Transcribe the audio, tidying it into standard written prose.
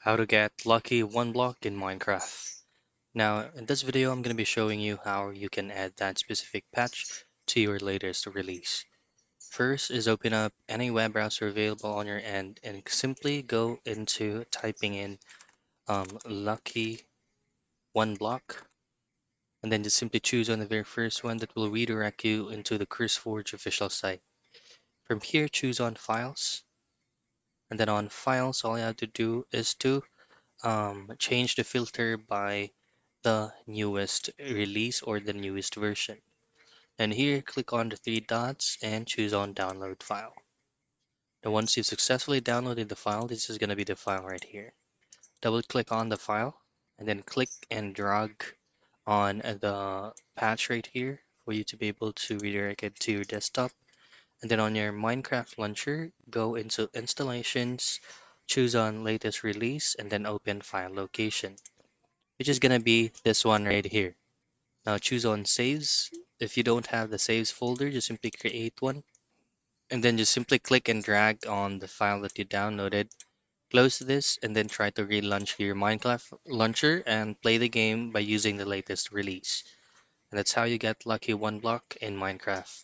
How to get Lucky OneBlock in Minecraft. Now, in this video, I'm going to be showing you how you can add that specific patch to your latest release. First is open up any web browser available on your end and simply go into typing in Lucky OneBlock, and then just simply choose on the very first one that will redirect you into the CurseForge official site. From here, choose on Files, and then on Files, all you have to do is to change the filter by the newest release or the newest version. And here, click on the three dots and choose on download file. Now, once you've successfully downloaded the file, this is going to be the file right here. Double click on the file and then click and drag on the patch right here for you to be able to redirect it to your desktop. And then on your Minecraft launcher, go into installations, choose on latest release, and then open file location, which is gonna be this one right here. Now choose on saves. If you don't have the saves folder, just simply create one and then just simply click and drag on the file that you downloaded. Close this and then try to relaunch your Minecraft launcher and play the game by using the latest release. And that's how you get Lucky OneBlock in Minecraft.